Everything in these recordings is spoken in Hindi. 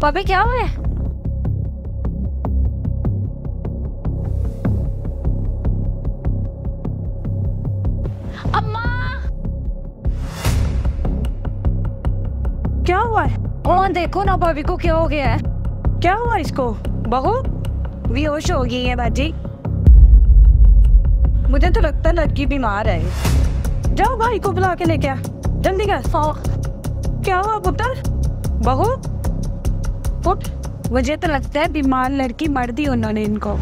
पापा क्या हुआ है? अम्मा क्या हुआ है? कौन देखो ना भाभी को क्या हो गया है? क्या हुआ इसको? बहू बेहोश हो गई है बाजी। मुझे तो लगता है लड़की बीमार है। जाओ भाई को बुला के लेके आ जल्दी कर। क्या हुआ पुत्र? बहू उठ। मुझे तो लगता है बीमार लड़की मर दी उन्होंने इनको।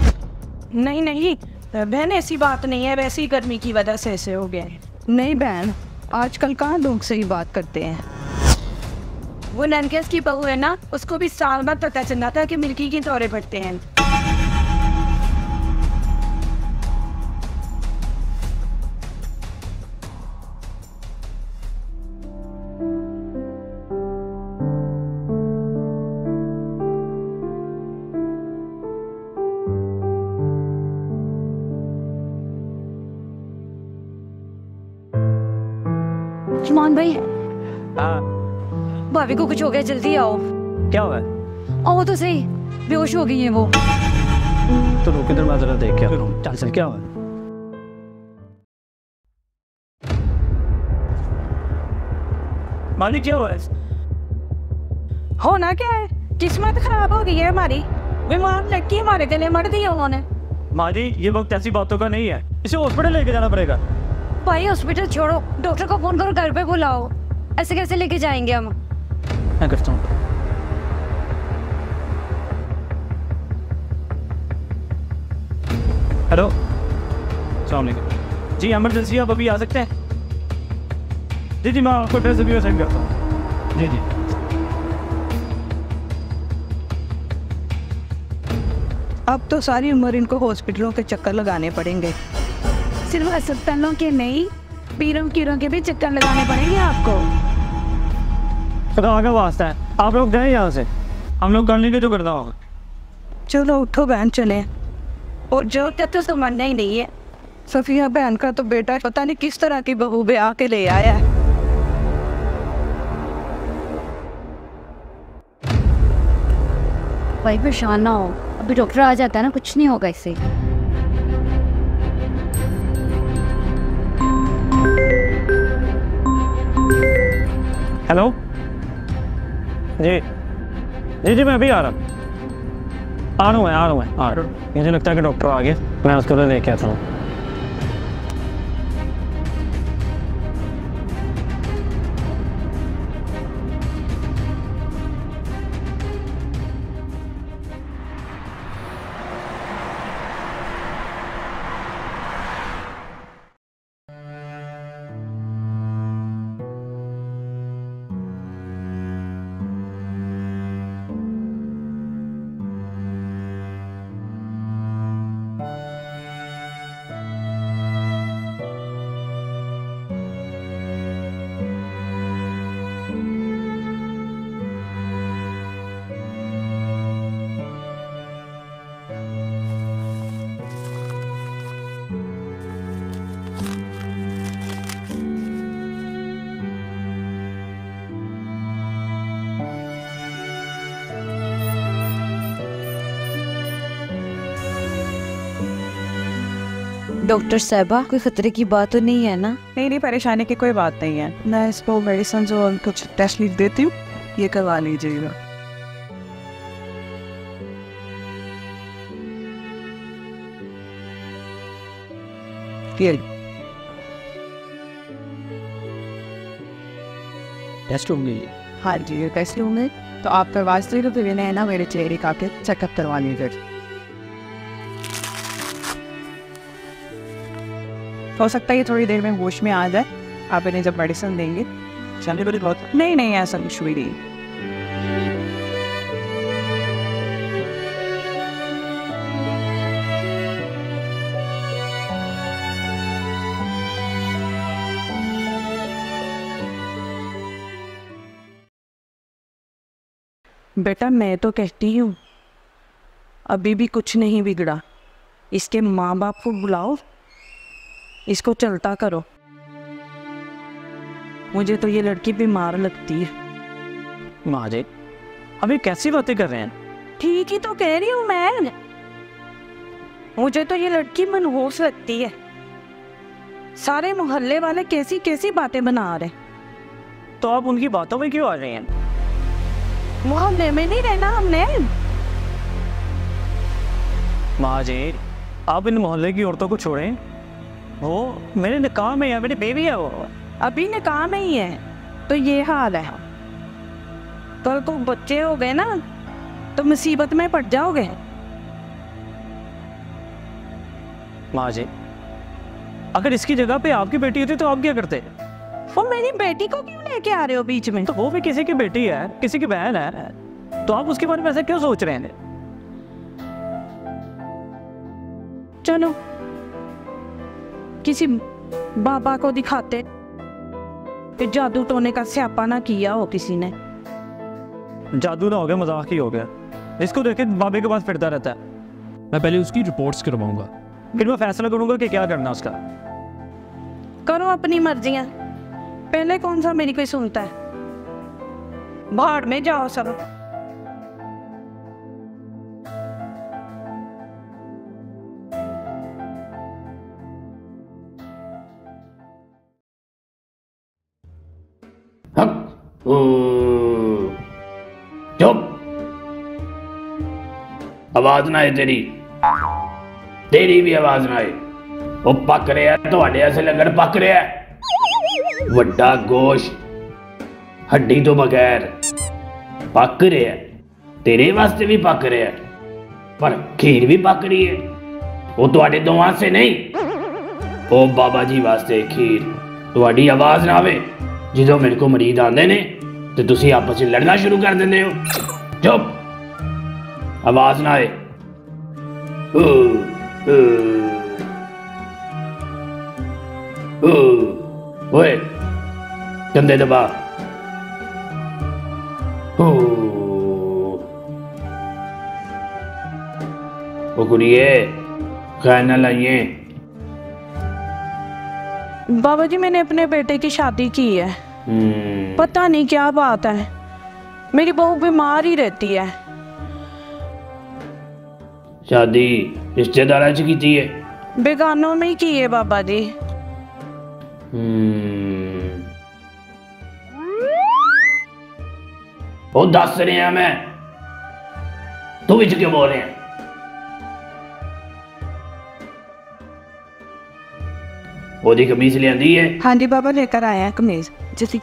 नहीं नहीं बहन, ऐसी बात नहीं है, वैसे ही गर्मी की वजह से ऐसे हो गया है। नहीं बहन, आजकल कहाँ लोग सही बात करते हैं। वो ननकेस की बहू है ना, उसको भी साल बाद पता चला था कि मिल्की के दौरे पड़ते हैं। सलमान भाई, हाँ, भाभी को कुछ हो गया, जल्दी आओ। क्या हुआ? आओ तो सही, बेहोश हो गई है वो। तो रुक, इधर मैं जरा देख के आता हूँ। चल चल, क्या हुआ? मालिक क्या हुआ? होना क्या है, किस्मत खराब हो गई है हमारी। बीमार लड़की हमारे गले मर दी है उन्होंने। माली, ये वक्त ऐसी बातों का नहीं है, इसे हॉस्पिटल लेके जाना पड़ेगा। भाई हॉस्पिटल छोड़ो, डॉक्टर को फोन करो, घर पे बुलाओ। ऐसे कैसे लेके जाएंगे हम? मैं करता हूँ। हेलो, अस्सलाम वालेकुम जी, इमरजेंसी, आप अभी आ सकते हैं? जी जी, मैं आपको एड्रेस अभी सेंड करता हूँ। जी जी। अब तो सारी उम्र इनको हॉस्पिटलों के चक्कर लगाने पड़ेंगे। सिर्फ अस्पतालों के नहीं, पीरों कीरों के भी चक्कर लगाने पड़ेंगे आपको। खुदा का वास्ता है, आप लोग जाए यहाँ से, हम लोग कर लेंगे जो करना होगा। चलो उठो बहन, चले। और जो तो समझना ही नहीं है। सफिया बहन का तो बेटा पता नहीं किस तरह की बहू ब्याह के ले आया है। भाई परेशान ना हो, अभी डॉक्टर आ जाता है ना, कुछ नहीं होगा इससे। हेलो जी जी जी, मैं अभी आ रहा हूँ। आ रहा हूँ। मुझे लगता है कि डॉक्टर आ गया, मैं उसको लेके आता हूँ। डॉक्टर साहबा, कोई खतरे की बात तो नहीं है ना? नहीं नहीं, परेशानी की कोई बात नहीं है। मैं इसको मेडिसिन और कुछ टेस्ट लिख देती हूँ, ये करवा लीजिएगा। टेस्ट होंगे? हाँ जी, ये टेस्ट होंगे, तो आप करवा सकते हो। फिर इन्हें है ना मेरे चेहरे का के चेकअप करवा लीजिए। हो सकता है ये थोड़ी देर में होश में आ जाए, आप इन्हें जब मेडिसिन देंगे। चलिए बड़ी बहुत। नहीं नहीं, ऐसा कुछ भी नहीं। बेटा मैं तो कहती हूँ अभी भी कुछ नहीं बिगड़ा, इसके माँ बाप को बुलाओ, इसको चलता करो। मुझे तो ये लड़की बीमार लगती है। माँ जी, अभी कैसी बातें कर रहे हैं? ठीक ही तो कह रही हूँ मैं। मुझे तो ये लड़की मनहूस लगती है। सारे मोहल्ले वाले कैसी कैसी बातें बना रहे। तो आप उनकी बातों में क्यों आ रही हैं? मोहल्ले में नहीं रहना हमने। माँ जी, आप इन मोहल्ले की औरतों को छोड़ें। वो मेरे निकाह में है, मेरी बेबी है वो। अभी निकाह में ही है तो ये हाल है। कल को बच्चे हो गए ना तो मुसीबत में पड़ जाओगे। माँ जी, अगर इसकी जगह पे आपकी बेटी होती तो आप क्या करते? वो मेरी बेटी को क्यों लेके आ रहे हो बीच में? तो वो भी किसी की बेटी है, किसी की बहन है, तो आप उसके बारे में ऐसा क्यों सोच रहे हैं? चलो किसी बाबा को दिखाते कि जादू टोने का स्यापा ना किया हो किसी ने। जादू ना हो गया, मजाक ही हो गया। जिसको देखे बाबे के पास फिरता रहता है। मैं पहले उसकी रिपोर्ट्स करवाऊंगा, फिर मैं फैसला करूंगा कि क्या करना उसका। करो अपनी मर्जियां। पहले कौन सा मेरी कोई सुनता है? भाड़ में जाओ सब। चुप, आवाज ना आए तेरी भी आवाज ना आए। वो पक रहा है, ਤੁਹਾਡੇ ऐसे लंगर पक रहा है। ਵੱਡਾ गोश हड्डी तो बगैर पक रहा है। तेरे वास्ते भी पक रहा है, पर खीर भी पक रही है। वो ਤੁਹਾਡੇ ਦੋ ਵਾਸਤੇ नहीं, वो बाबा जी वास्ते खीर। ਤੁਹਾਡੀ आवाज ना आवे ਜਦੋਂ ਮੇਰੇ को मरीज आते ने तो तुसी आपस में लड़ना शुरू कर देते हो। चुप, आवाज ना आए। ओए कंधे दबा। ओ कुड़िए, खैर न लाइए। बाबा जी मैंने अपने बेटे की शादी की है। पता नहीं क्या बात है, मेरी बहू बीमार ही रहती है। शादी रिश्तेदार च की है? बेगानों में ही की है बाबा जी। वो दस रहे हैं, मैं तू विच क्यों बोल रहे हैं? ओदी कमीज ले आंदी है? हाँ जी बाबा लेकर आए हैं कमीज। जैसी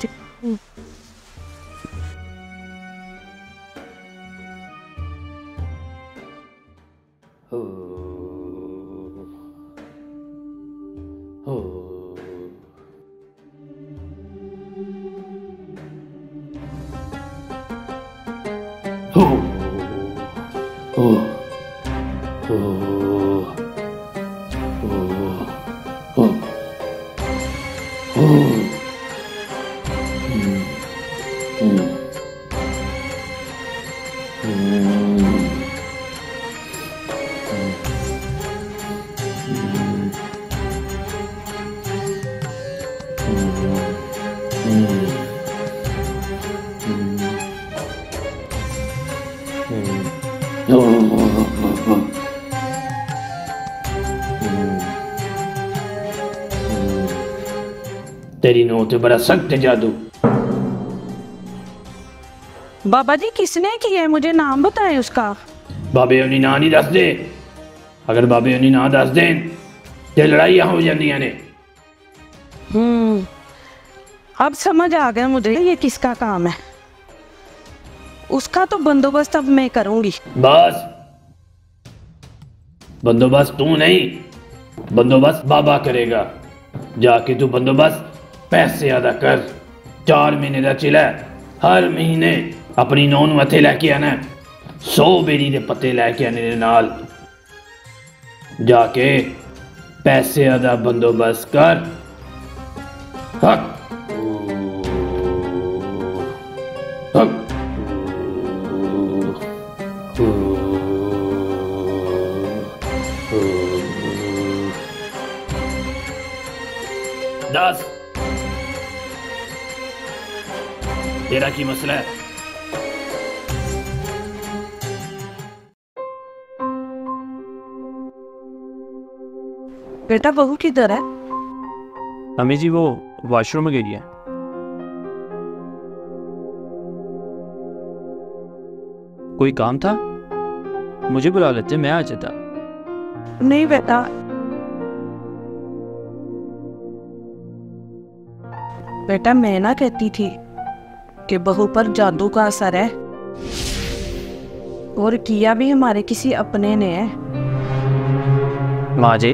तेरी नो ते बड़ा सख्त जादू। बाबा जी किसने किया है? मुझे नाम बताएं उसका। बाबे उन्हीं ना नहीं दस दे। अगर बाबे उन्हीं ना दस दे ते लड़ाइयां हो जांदियां ने। अब समझ आ गया मुझे ये किसका काम है। उसका तो बंदोबस्त अब मैं करूंगी। बस बंदोबस्त तू नहीं, बंदोबस्त बाबा करेगा। जाके तू बंदोबस्त पैसे अदा कर। 4 महीने का चिला, हर महीने अपनी नौं नूं इत्थे लैके आना। 100 बेरी दे पत्ते लैके आने दे नाल जाके पैसे अदा बंदोबस्त कर। हक हक 10 तेरा की मसला है? बेटा बहू किधर है? अम्मी जी वो वॉशरूम में गई है। कोई काम था? मुझे बुला लेते, मैं आ जाता। नहीं बेटा, बेटा मैं ना कहती थी कि बहू पर जादू का असर है, और किया भी हमारे किसी अपने ने है। माँ जी,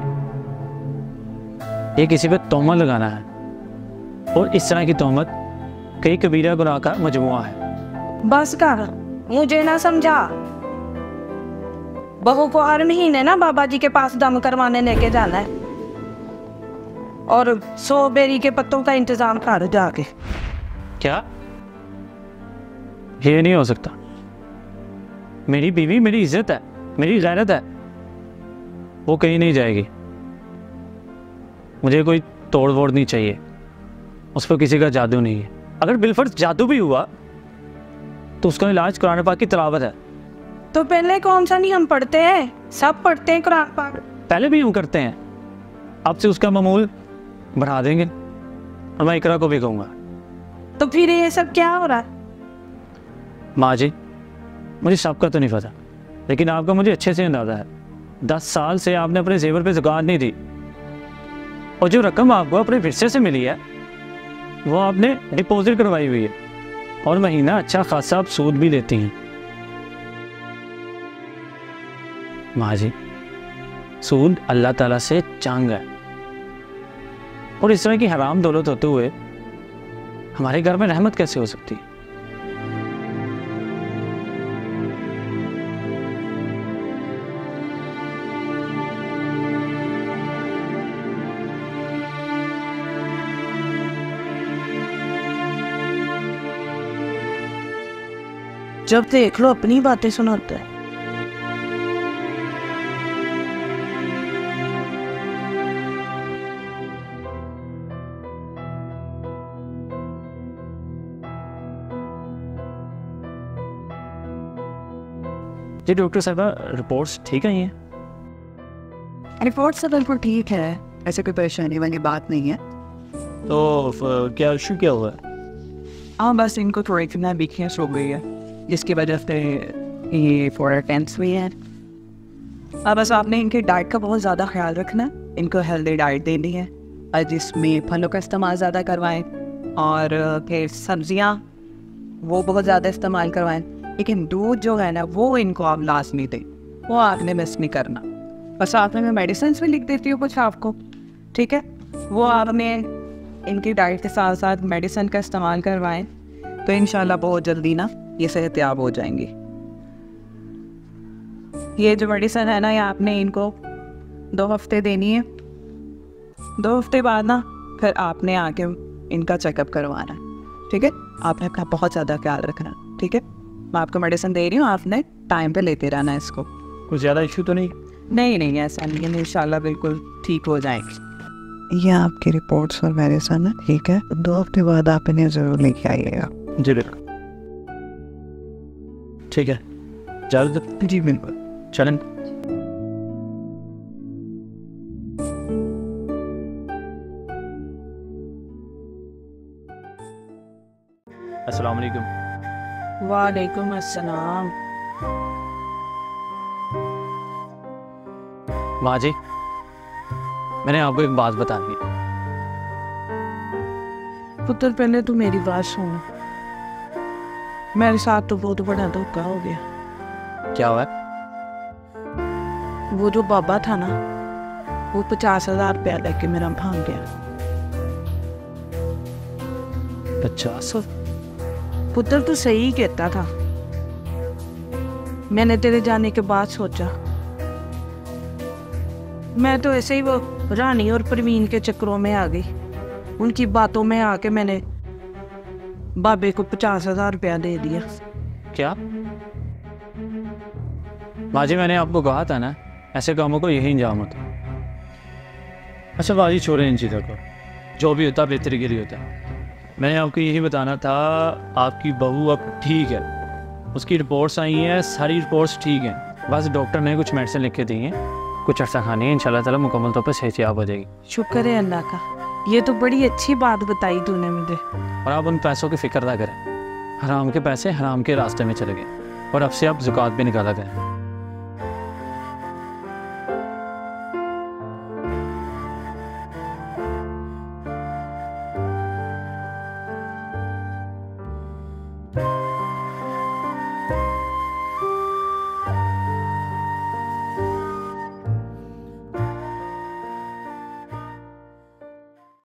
ये किसी पे तोहमत लगाना है, और इस तरह की तोहमत कई कबीरा गुनाह का मजमुआ है। बस कर, मुझे ना समझा। बहू को हर महीने ना बाबा जी के पास दम करवाने लेके जाना है, और 100 बेरी के पत्तों का इंतजाम कर जाके। क्या? ये नहीं हो सकता। मेरी बीवी मेरी इज्जत है, मेरी गैरत है, वो कहीं नहीं जाएगी। मुझे कोई तोड़ फोड़ नहीं चाहिए, उस पर किसी का जादू नहीं है। अगर बिलफर्ज जादू भी हुआ तो उसका इलाज कुरान पाक की तिलावत है। तो पहले कौन सा नहीं हम पढ़ते हैं? सब पढ़ते हैं कुरान पाक। पहले भी हम करते हैं, अब से उसका मामूल बढ़ा देंगे, और मैं इकरा को भी कहूँगा। तो फिर ये सब क्या हो रहा है? माँ जी, मुझे सबका तो नहीं पता, लेकिन आपका मुझे अच्छे से अंदाज़ा है। 10 साल से आपने अपने जेवर पे ज़कात नहीं दी, और जो रकम आपको अपने विरसे से मिली है वो आपने डिपॉजिट करवाई हुई है, और महीना अच्छा खासा आप सूद भी लेती हैं। माँ जी, सूद अल्लाह ताला से चांग है, और इस तरह की हराम दौलत होते हुए हमारे घर में रहमत कैसे हो सकती है? जब देख लो अपनी बातें सुनाते हैं। जी डॉक्टर साहबा, रिपोर्ट्स ठीक आई हैं? रिपोर्ट से बिल्कुल ठीक है, ऐसे कोई परेशानी वाली बात नहीं है। तो क्या इशू क्या हुआ है? हाँ बस इनको थोड़ी सी ना वीकनेस हो गई है, जिसकी वजह से ये फोर टेंस हुई है। अब बस आपने इनके डाइट का बहुत ज़्यादा ख्याल रखना है, इनको हेल्दी डाइट देनी है, और जिसमें फलों का इस्तेमाल ज़्यादा करवाएं, और फिर सब्जियां वो बहुत ज़्यादा इस्तेमाल करवाएं। लेकिन दूध जो है ना वो इनको आप लाजमी दें, वो आपने मिस नहीं करना। बस आपने मैं मेडिसिन भी लिख देती हूँ कुछ आपको, ठीक है? वो आपने इनकी डाइट के साथ साथ मेडिसिन का इस्तेमाल करवाएं, तो इंशाल्लाह बहुत जल्दी ना ये सेहतयाब हो जाएंगी। ये जो मेडिसिन है ना, ये आपने इनको 2 हफ्ते देनी है। 2 हफ्ते बाद ना फिर आपने आके इनका चेकअप करवाना है, ठीक है? आपने अपना बहुत ज़्यादा ख्याल रखना, ठीक है? मैं आपको मेडिसिन दे रही हूँ, आपने टाइम पे लेते रहना है इसको। कुछ ज़्यादा इशू तो नहीं? नहीं ऐसा नहीं है, इंशाल्लाह बिल्कुल ठीक हो जाएगी। ये आपकी रिपोर्ट्स और मेडिसिन है, ठीक है? 2 हफ्ते बाद आप इन्हें ज़रूर लेके आइएगा। जी बिल्कुल ठीक है, जल्द। जी बिल्कुल, चलें। अस्सलाम वालेकुम। वालेकुम अस्सलाम। माँ जी, मैंने आपको एक बात बतानी है। पुत्र पहले तू मेरी बात सुन, मेरे साथ तो बहुत बड़ा धोखा हो गया। क्या हुआ? वो जो बाबा था ना, वो 50,000 रुपया लेके मेरा भाग गया। 50? पुत्र तू सही कहता था। मैंने तेरे जाने के बाद सोचा, मैं तो ऐसे ही वो रानी और प्रवीण के चक्करों में आ गई। उनकी बातों में आके मैंने बाबे को 50,000 रुपया दे दिया। क्या? माँ जी, मैंने आपको कहा था ना, ऐसे कामों को यही अंजाम होता। अच्छा बाजी, छोड़ें इन चीज़ों को, जो भी होता बेहतरी के लिए होता। मैंने आपको यही बताना था, आपकी बहू अब ठीक है, उसकी रिपोर्ट्स आई हैं, सारी रिपोर्ट्स ठीक हैं। बस डॉक्टर ने कुछ मेडिसिन लिख के दी हैं, कुछ अर्सा खानी है, इंशाल्लाह ताला मुकम्मल तौर पर सेहतियाब हो जाएगी। शुक्र है अल्लाह का, ये तो बड़ी अच्छी बात बताई तूने मुझे। और आप उन पैसों की फ़िक्र ना करें, हराम के पैसे हराम के रास्ते में चले गए, और अब से आप ज़कात भी निकाला करें।